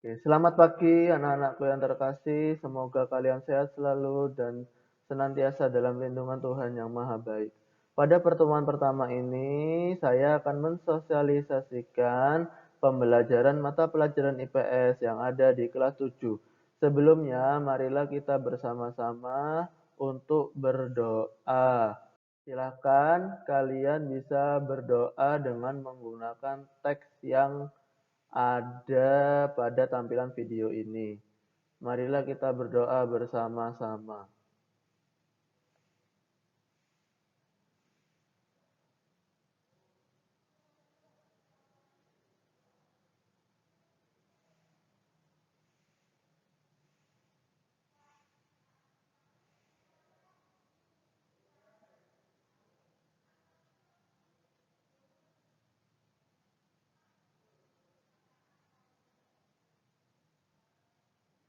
Oke, selamat pagi anak-anakku yang terkasih. Semoga kalian sehat selalu dan senantiasa dalam lindungan Tuhan yang Maha Baik. Pada pertemuan pertama ini, saya akan mensosialisasikan pembelajaran mata pelajaran IPS yang ada di kelas 7. Sebelumnya, marilah kita bersama-sama untuk berdoa. Silakan kalian bisa berdoa dengan menggunakan teks yang ada pada tampilan video ini. Marilah kita berdoa bersama-sama.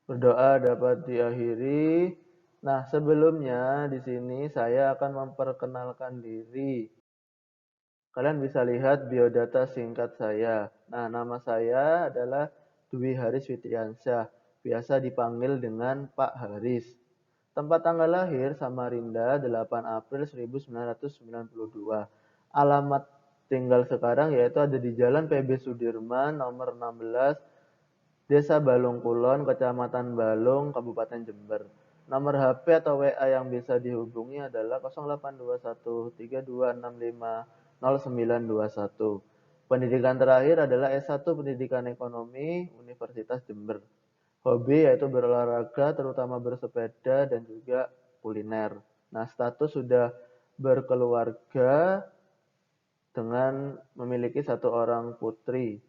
Berdoa dapat diakhiri. Nah, sebelumnya di sini saya akan memperkenalkan diri. Kalian bisa lihat biodata singkat saya. Nah, nama saya adalah Dwi Haris Fitriansyah, biasa dipanggil dengan Pak Haris. Tempat tanggal lahir Samarinda 8 April 1992. Alamat tinggal sekarang yaitu ada di Jalan PB Sudirman nomor 16, Desa Balung Kulon, Kecamatan Balung, Kabupaten Jember. Nomor HP atau WA yang bisa dihubungi adalah 0821 3265 0921. Pendidikan terakhir adalah S1 Pendidikan Ekonomi Universitas Jember. Hobi yaitu berolahraga, terutama bersepeda dan juga kuliner. Nah, status sudah berkeluarga dengan memiliki satu orang putri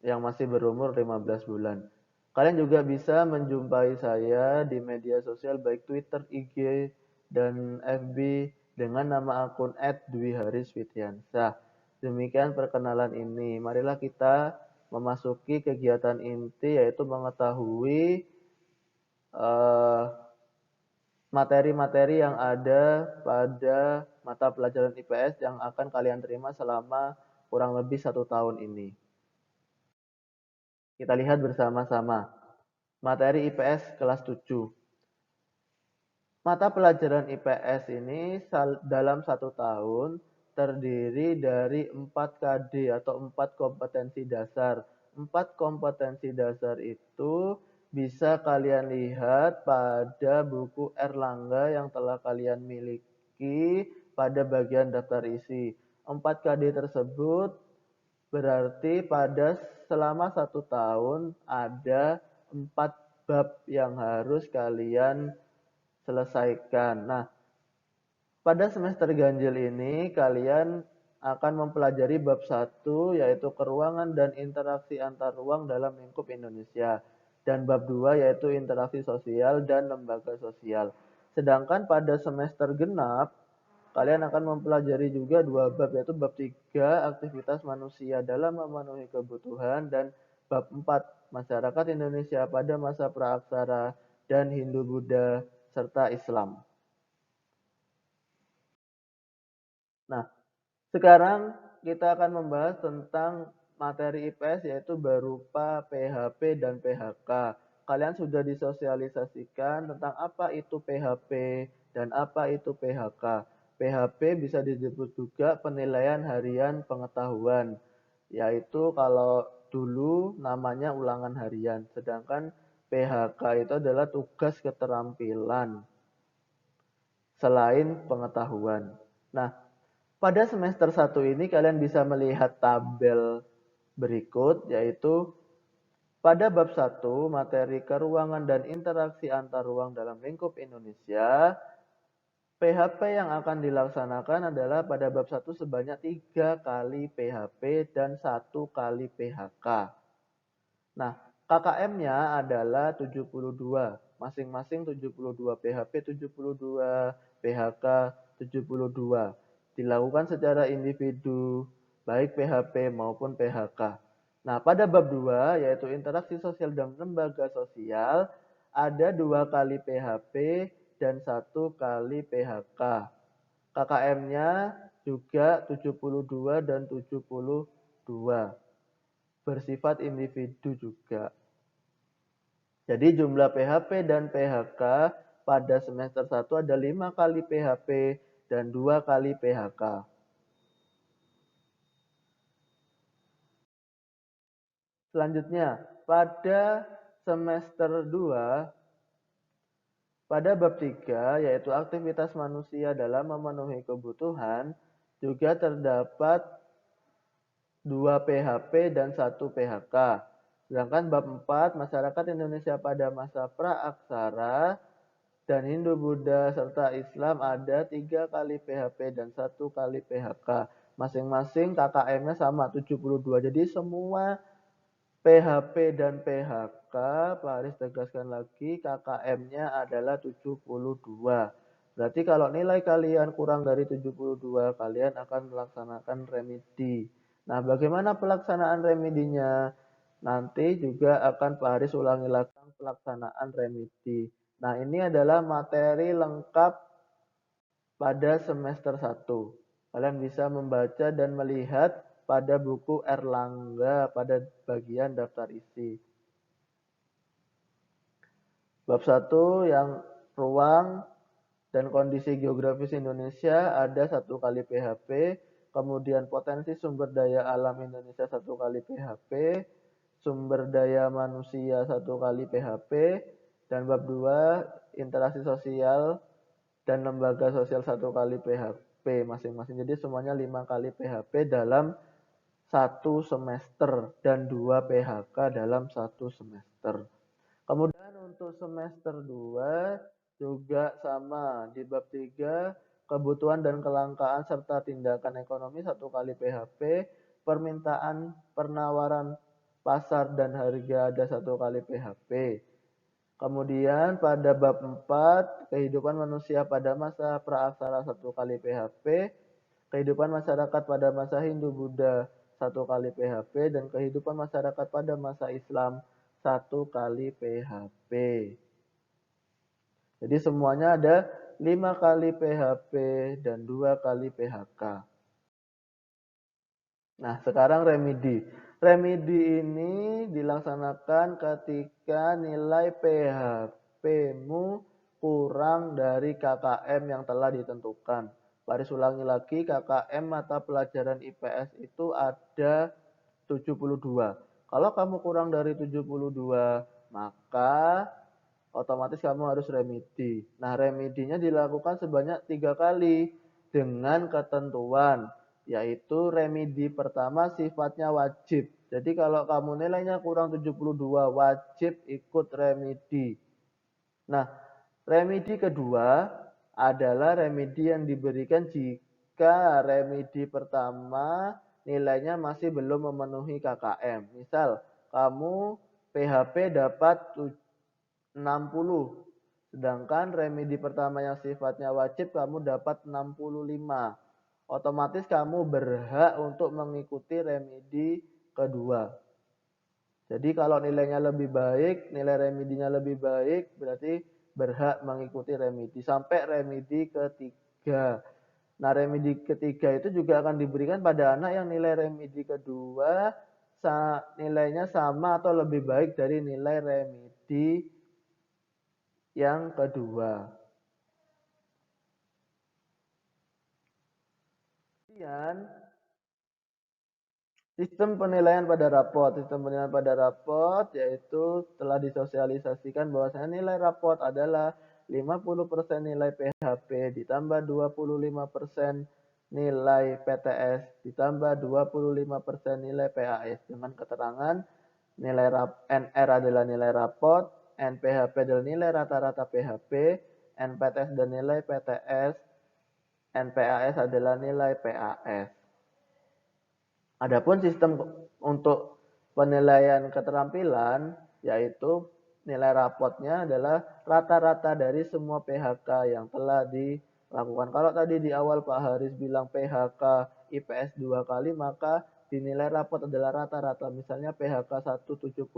yang masih berumur 15 bulan. Kalian juga bisa menjumpai saya di media sosial baik Twitter, IG, dan FB dengan nama akun @dwiharisfitriansyah. Demikian perkenalan ini. Marilah kita memasuki kegiatan inti yaitu mengetahui eh, materi-materi yang ada pada mata pelajaran IPS yang akan kalian terima selama kurang lebih 1 tahun ini. Kita lihat bersama-sama. Materi IPS kelas 7. Mata pelajaran IPS ini dalam 1 tahun terdiri dari 4 KD atau 4 kompetensi dasar. 4 kompetensi dasar itu bisa kalian lihat pada buku Erlangga yang telah kalian miliki pada bagian daftar isi. 4 KD tersebut berarti pada selama 1 tahun ada 4 bab yang harus kalian selesaikan. Nah, pada semester ganjil ini kalian akan mempelajari bab 1 yaitu keruangan dan interaksi antar ruang dalam lingkup Indonesia. Dan bab 2 yaitu interaksi sosial dan lembaga sosial. Sedangkan pada semester genap kalian akan mempelajari juga 2 bab yaitu bab 3 aktivitas manusia dalam memenuhi kebutuhan dan bab 4 masyarakat Indonesia pada masa praaksara dan Hindu-Buddha serta Islam. Nah, sekarang kita akan membahas tentang materi IPS yaitu berupa PHP dan PHK. Kalian sudah disosialisasikan tentang apa itu PHP dan apa itu PHK. PHP bisa disebut juga penilaian harian pengetahuan, yaitu kalau dulu namanya ulangan harian, sedangkan PHK itu adalah tugas keterampilan selain pengetahuan. Nah, pada semester 1 ini kalian bisa melihat tabel berikut, yaitu pada bab 1 materi keruangan dan interaksi antar ruang dalam lingkup Indonesia. PHP yang akan dilaksanakan adalah pada bab 1 sebanyak 3 kali PHP dan 1 kali PHK. Nah, KKM-nya adalah 72, masing-masing 72, PHP 72, PHK 72. Dilakukan secara individu, baik PHP maupun PHK. Nah, pada bab 2, yaitu interaksi sosial dan lembaga sosial, ada 2 kali PHP dan 1 kali PHK. KKM-nya juga 72 dan 72. Bersifat individu juga. Jadi jumlah PHP dan PHK pada semester 1 ada 5 kali PHP dan 2 kali PHK. Selanjutnya, pada semester 2, pada bab 3, yaitu aktivitas manusia dalam memenuhi kebutuhan, juga terdapat 2 PHP dan 1 PHK. Sedangkan bab 4, masyarakat Indonesia pada masa praaksara dan Hindu, Buddha, serta Islam ada 3 kali PHP dan 1 kali PHK. Masing-masing KKM-nya sama, 72. Jadi semua PHP dan PHK, Pak Haris tegaskan lagi, KKM-nya adalah 72. Berarti kalau nilai kalian kurang dari 72, kalian akan melaksanakan remedi. Nah, bagaimana pelaksanaan remedinya? Nanti juga akan Pak Haris ulangi lagi pelaksanaan remedi. Nah, ini adalah materi lengkap pada semester 1. Kalian bisa membaca dan melihat pada buku Erlangga pada bagian daftar isi. Bab 1 yang ruang dan kondisi geografis Indonesia ada 1 kali PHP, kemudian potensi sumber daya alam Indonesia 1 kali PHP, sumber daya manusia 1 kali PHP, dan bab 2 interaksi sosial dan lembaga sosial 1 kali PHP masing-masing. Jadi semuanya 5 kali PHP dalam 1 semester dan 2 PHK dalam 1 semester. Kemudian untuk semester 2 juga sama di bab 3 kebutuhan dan kelangkaan serta tindakan ekonomi 1 kali PHP, permintaan penawaran pasar dan harga ada 1 kali PHP. Kemudian pada bab 4 kehidupan manusia pada masa praaksara 1 kali PHP, kehidupan masyarakat pada masa Hindu Buddha 1 kali PHP, dan kehidupan masyarakat pada masa Islam 1 kali PHP. Jadi semuanya ada 5 kali PHP dan 2 kali PHK. Nah, sekarang remedi. Remedi ini dilaksanakan ketika nilai PHP-mu kurang dari KKM yang telah ditentukan. Baris ulangi lagi, KKM mata pelajaran IPS itu ada 72. Kalau kamu kurang dari 72, maka otomatis kamu harus remedi. Nah, remedinya dilakukan sebanyak 3 kali dengan ketentuan, yaitu remedi pertama sifatnya wajib. Jadi kalau kamu nilainya kurang 72, wajib ikut remedi. Nah, remedi kedua adalah remedi yang diberikan jika remedi pertama nilainya masih belum memenuhi KKM. Misal, kamu PHP dapat 60, sedangkan remedi pertama yang sifatnya wajib kamu dapat 65. Otomatis kamu berhak untuk mengikuti remedi kedua. Jadi kalau nilainya lebih baik, nilai remedinya lebih baik, berarti berhak mengikuti remedi sampai remedi ketiga. Nah, remedi ketiga itu juga akan diberikan pada anak yang nilai remedi kedua nilainya sama atau lebih baik dari nilai remedi yang kedua. Kemudian sistem penilaian pada rapot. Sistem penilaian pada rapot yaitu telah disosialisasikan bahwasanya nilai rapot adalah 50% nilai PHP ditambah 25% nilai PTS ditambah 25% nilai PAS dengan keterangan nilai NR adalah nilai rapot, NPHP adalah nilai rata-rata PHP, NPTS dan nilai PTS, NPAS adalah nilai PAS. Adapun sistem untuk penilaian keterampilan yaitu nilai rapotnya adalah rata-rata dari semua PHK yang telah dilakukan. Kalau tadi di awal Pak Haris bilang PHK IPS 2 kali, maka dinilai rapot adalah rata-rata. Misalnya PHK 1 72,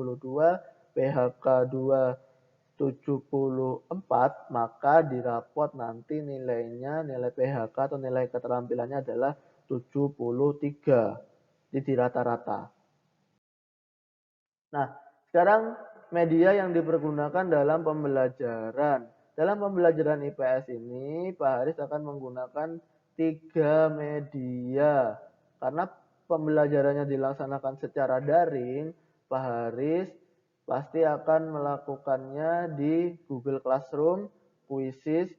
PHK 2 74, maka di rapot nanti nilainya, nilai PHK atau nilai keterampilannya adalah 73. Jadi rata-rata. Nah, sekarang media yang dipergunakan dalam pembelajaran. Dalam pembelajaran IPS ini, Pak Haris akan menggunakan 3 media. Karena pembelajarannya dilaksanakan secara daring, Pak Haris pasti akan melakukannya di Google Classroom, Quizzes,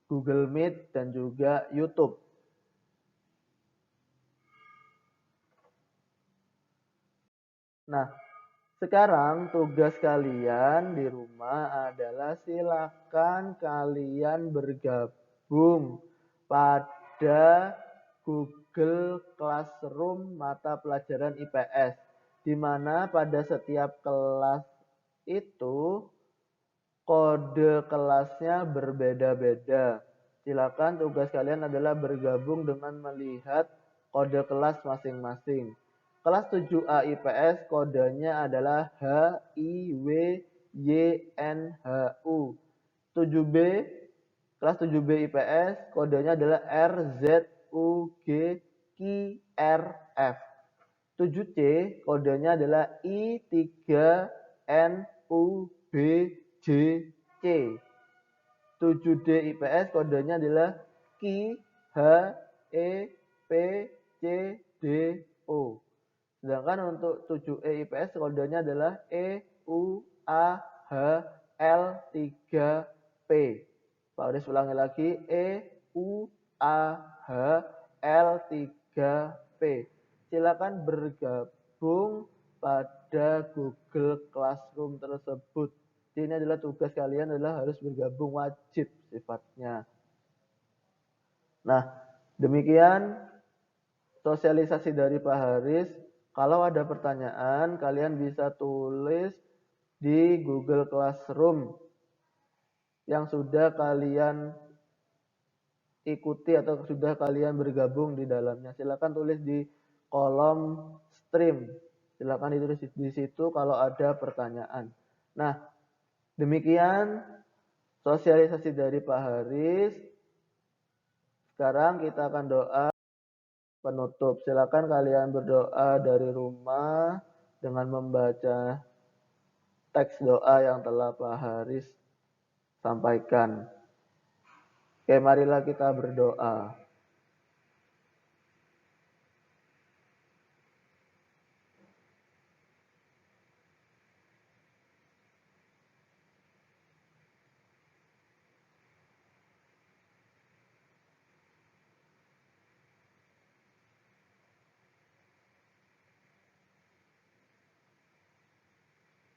Google Meet, dan juga YouTube. Nah, sekarang tugas kalian di rumah adalah silakan kalian bergabung pada Google Classroom mata pelajaran IPS, di mana pada setiap kelas itu kode kelasnya berbeda-beda. Silakan tugas kalian adalah bergabung dengan melihat kode kelas masing-masing. Kelas 7A IPS kodenya adalah HIWYNHU. 7B kelas 7B IPS kodenya adalah RZUGQRF. 7C kodenya adalah I3NUBJC. 7D IPS kodenya adalah KIHEPCDO. Sedangkan untuk 7E IPS kodenya adalah EUAHL3P. Pak Udes ulangi lagi, EUAHL3P. Silakan bergabung pada Google Classroom tersebut. Ini adalah tugas kalian adalah harus bergabung, wajib sifatnya. Nah, demikian sosialisasi dari Pak Haris. Kalau ada pertanyaan, kalian bisa tulis di Google Classroom yang sudah kalian ikuti atau sudah kalian bergabung di dalamnya. Silakan tulis di kolom stream. Silakan ditulis di situ kalau ada pertanyaan. Nah, demikian sosialisasi dari Pak Haris. Sekarang kita akan doa penutup. Silakan kalian berdoa dari rumah dengan membaca teks doa yang telah Pak Haris sampaikan. Oke, marilah kita berdoa.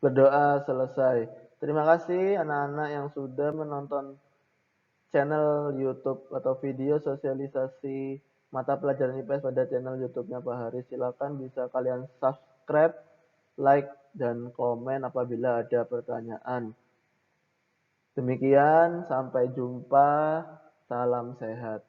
Berdoa selesai. Terima kasih anak-anak yang sudah menonton channel YouTube atau video sosialisasi mata pelajaran IPS pada channel YouTube-nya Pak Haris. Silakan bisa kalian subscribe, like, dan komen apabila ada pertanyaan. Demikian, sampai jumpa. Salam sehat.